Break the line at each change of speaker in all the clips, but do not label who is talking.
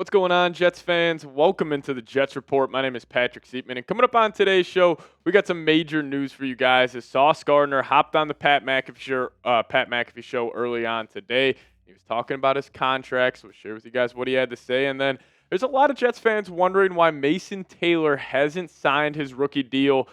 What's going on, Jets fans? Welcome into the Jets Report. My name is Patrick Siepman, and coming up on today's show, we got some major news for you guys. As Sauce Gardner hopped on the Pat McAfee show early on today. He was talking about his contract, so we'll share with you guys what he had to say. And then there's a lot of Jets fans wondering why Mason Taylor hasn't signed his rookie deal.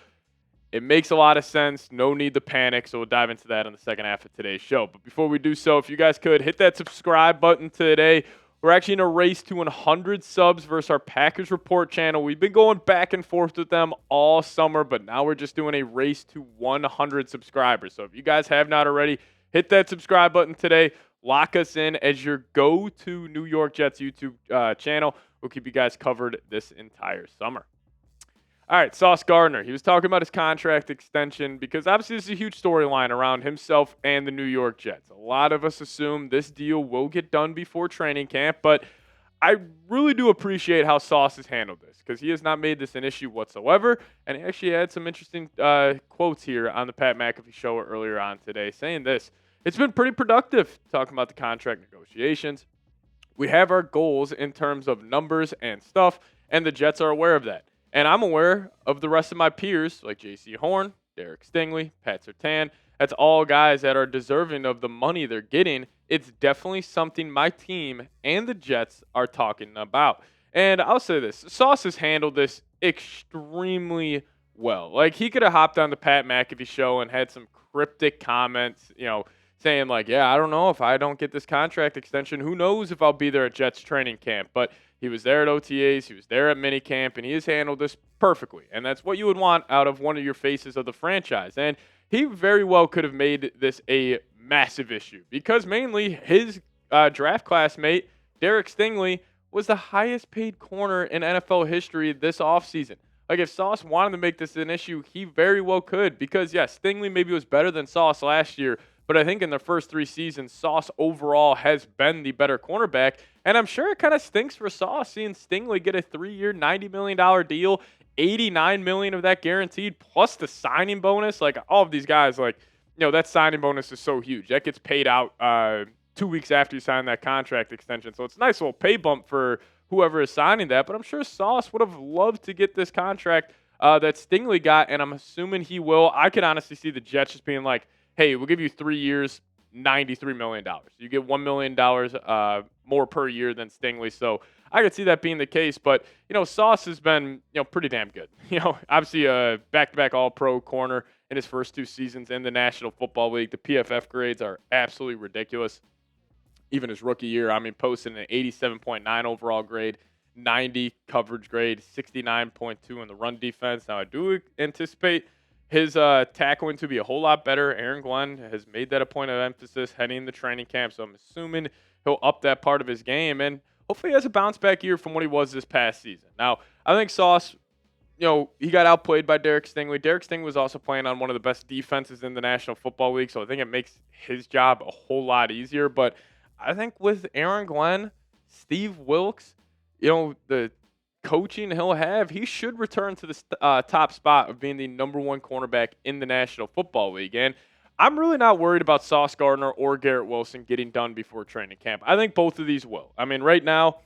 It makes a lot of sense. No need to panic. So we'll dive into that in the second half of today's show. But before we do so, if you guys could hit that subscribe button today. We're actually in a race to 100 subs versus our Packers Report channel. We've been going back and forth with them all summer, but now we're just doing a race to 100 subscribers. So if you guys have not already, hit that subscribe button today. Lock us in as your go-to New York Jets YouTube channel. We'll keep you guys covered this entire summer. All right, Sauce Gardner. He was talking about his contract extension because obviously this is a huge storyline around himself and the New York Jets. A lot of us assume this deal will get done before training camp, but I really do appreciate how Sauce has handled this because he has not made this an issue whatsoever, and he actually had some interesting quotes here on the Pat McAfee show earlier on today saying this. It's been pretty productive talking about the contract negotiations. We have our goals in terms of numbers and stuff, and the Jets are aware of that. And I'm aware of the rest of my peers, like J.C. Horn, Derek Stingley, Pat Surtain. That's all guys that are deserving of the money they're getting. It's definitely something my team and the Jets are talking about. And I'll say this. Sauce has handled this extremely well. Like, he could have hopped on the Pat McAfee show and had some cryptic comments, saying like, yeah, I don't know if I don't get this contract extension. Who knows if I'll be there at Jets training camp. But he was there at OTAs. He was there at minicamp, and he has handled this perfectly. And that's what you would want out of one of your faces of the franchise. And he very well could have made this a massive issue because mainly his draft classmate, Derek Stingley, was the highest paid corner in NFL history this offseason. Like, if Sauce wanted to make this an issue, he very well could because, yes, Stingley maybe was better than Sauce last year, but I think in the first 3 seasons, Sauce overall has been the better cornerback. And I'm sure it kind of stinks for Sauce seeing Stingley get a 3-year, $90 million deal, $89 million of that guaranteed, plus the signing bonus. Like, all of these guys, that signing bonus is so huge. That gets paid out 2 weeks after you sign that contract extension. So it's a nice little pay bump for whoever is signing that. But I'm sure Sauce would have loved to get this contract that Stingley got, and I'm assuming he will. I could honestly see the Jets just being like, hey, we'll give you 3 years, $93 million. You get $1 million more per year than Stingley. So I could see that being the case. But, Sauce has been, pretty damn good. Obviously a back-to-back all-pro corner in his first 2 seasons in the National Football League. The PFF grades are absolutely ridiculous. Even his rookie year, posted an 87.9 overall grade, 90 coverage grade, 69.2 in the run defense. Now, I do anticipate his tackling to be a whole lot better. Aaron Glenn has made that a point of emphasis heading into training camp, so I'm assuming he'll up that part of his game, and hopefully he has a bounce-back year from what he was this past season. Now, I think Sauce, he got outplayed by Derek Stingley. Derek Stingley was also playing on one of the best defenses in the National Football League, so I think it makes his job a whole lot easier. But I think with Aaron Glenn, Steve Wilks, the coaching he'll have, he should return to the top spot of being the number 1 cornerback in the National Football League. And I'm really not worried about Sauce Gardner or Garrett Wilson getting done before training camp. I think both of these will. Right now,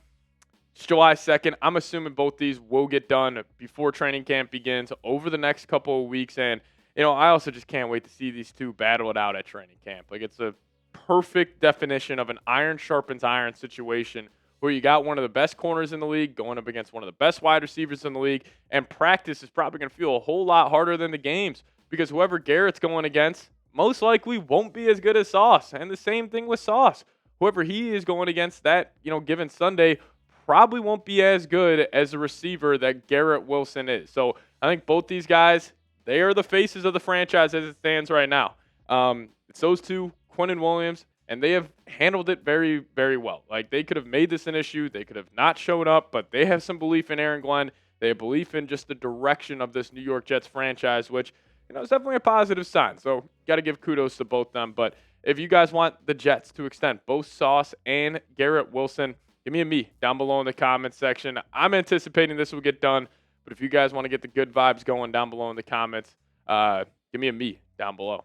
it's July 2nd. I'm assuming both these will get done before training camp begins over the next couple of weeks. And, I also just can't wait to see these two battle it out at training camp. Like, it's a perfect definition of an iron sharpens iron situation where you got one of the best corners in the league going up against one of the best wide receivers in the league, and practice is probably going to feel a whole lot harder than the games because whoever Garrett's going against most likely won't be as good as Sauce. And the same thing with Sauce. Whoever he is going against that, given Sunday probably won't be as good as the receiver that Garrett Wilson is. So I think both these guys, they are the faces of the franchise as it stands right now. It's those two, Quinnen Williams, and they have handled it very, very well. Like, they could have made this an issue. They could have not shown up, but they have some belief in Aaron Glenn. They have belief in just the direction of this New York Jets franchise, which, is definitely a positive sign. So, got to give kudos to both them. But if you guys want the Jets to extend both Sauce and Garrett Wilson, give me a me down below in the comments section. I'm anticipating this will get done, but if you guys want to get the good vibes going down below in the comments, give me a me down below.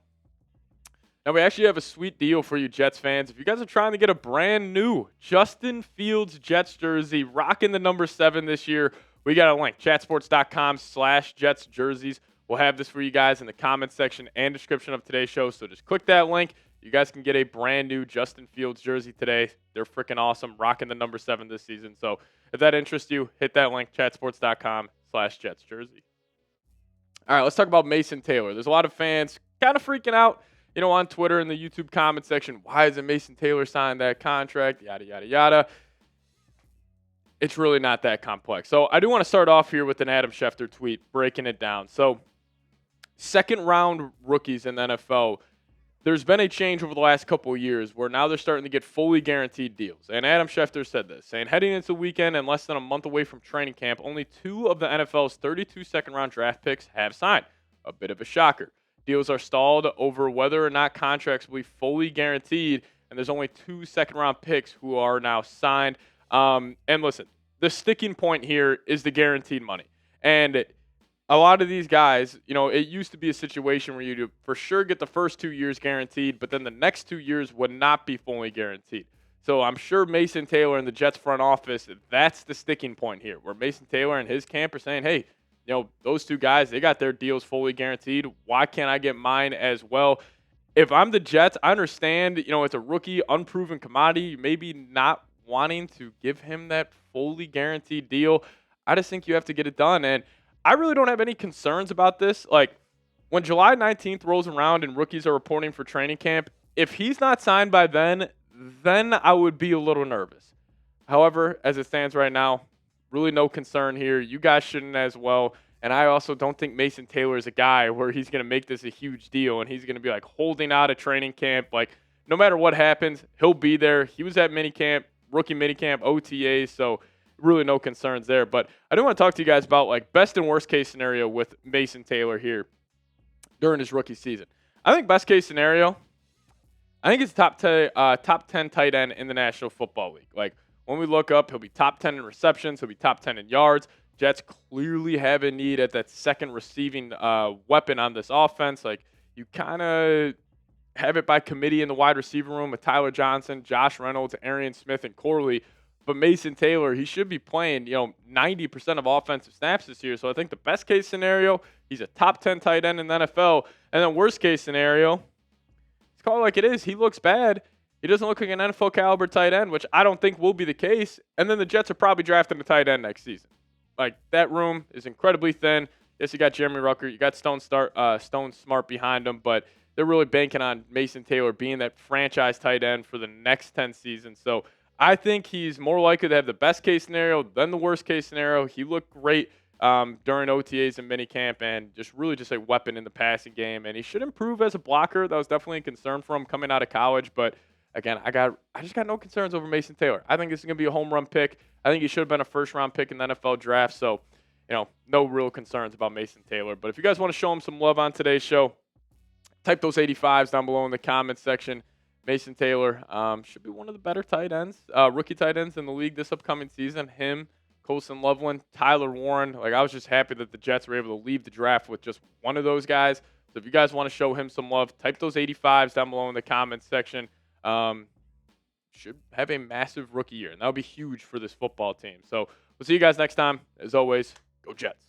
Now, we actually have a sweet deal for you Jets fans. If you guys are trying to get a brand new Justin Fields Jets jersey, rocking the number 7 this year, we got a link, chatsports.com/Jets jerseys. We'll have this for you guys in the comments section and description of today's show. So just click that link. You guys can get a brand new Justin Fields jersey today. They're freaking awesome, rocking the number 7 this season. So if that interests you, hit that link, chatsports.com/Jets jersey. All right, let's talk about Mason Taylor. There's a lot of fans kind of freaking out, on Twitter in the YouTube comment section. Why isn't Mason Taylor signed that contract? Yada, yada, yada. It's really not that complex. So I do want to start off here with an Adam Schefter tweet breaking it down. So second-round rookies in the NFL, there's been a change over the last couple of years where now they're starting to get fully guaranteed deals. And Adam Schefter said this, saying, heading into the weekend and less than a month away from training camp, only 2 of the NFL's 32 second-round draft picks have signed. A bit of a shocker. Deals are stalled over whether or not contracts will be fully guaranteed, and there's only 2 second-round picks who are now signed. And listen, the sticking point here is the guaranteed money. And a lot of these guys, it used to be a situation where you'd for sure get the first 2 years guaranteed, but then the next 2 years would not be fully guaranteed. So I'm sure Mason Taylor in the Jets front office, that's the sticking point here, where Mason Taylor and his camp are saying, hey, those 2 guys, they got their deals fully guaranteed. Why can't I get mine as well? If I'm the Jets, I understand, it's a rookie, unproven commodity, maybe not wanting to give him that fully guaranteed deal. I just think you have to get it done. And I really don't have any concerns about this. Like, when July 19th rolls around and rookies are reporting for training camp, if he's not signed by then I would be a little nervous. However, as it stands right now, really no concern here. You guys shouldn't as well. And I also don't think Mason Taylor is a guy where he's going to make this a huge deal and he's going to be like holding out of training camp. Like, no matter what happens, he'll be there. He was at minicamp, rookie minicamp, OTAs, so really no concerns there. But I do want to talk to you guys about like best and worst case scenario with Mason Taylor here during his rookie season. I think best case scenario, I think it's top 10 tight end in the National Football League. Like, when we look up, he'll be top 10 in receptions. He'll be top 10 in yards. Jets clearly have a need at that second receiving weapon on this offense. Like, you kind of have it by committee in the wide receiver room with Tyler Johnson, Josh Reynolds, Arian Smith, and Corley. But Mason Taylor, he should be playing, 90% of offensive snaps this year. So I think the best case scenario, he's a top 10 tight end in the NFL. And then worst case scenario, let's call it like it is. He looks bad. He doesn't look like an NFL caliber tight end, which I don't think will be the case. And then the Jets are probably drafting a tight end next season. Like, that room is incredibly thin. Yes, you got Jeremy Rucker. You got Stone Smart behind him, but they're really banking on Mason Taylor being that franchise tight end for the next 10 seasons. So I think he's more likely to have the best case scenario than the worst case scenario. He looked great during OTAs and minicamp and just a weapon in the passing game. And he should improve as a blocker. That was definitely a concern for him coming out of college. But again, I just got no concerns over Mason Taylor. I think this is going to be a home run pick. I think he should have been a first-round pick in the NFL draft. So, no real concerns about Mason Taylor. But if you guys want to show him some love on today's show, type those 85s down below in the comments section. Mason Taylor should be one of the better tight ends, rookie tight ends in the league this upcoming season. Him, Colson Loveland, Tyler Warren. Like, I was just happy that the Jets were able to leave the draft with just one of those guys. So if you guys want to show him some love, type those 85s down below in the comments section. Should have a massive rookie year, and that'll be huge for this football team. So we'll see you guys next time. As always, go Jets.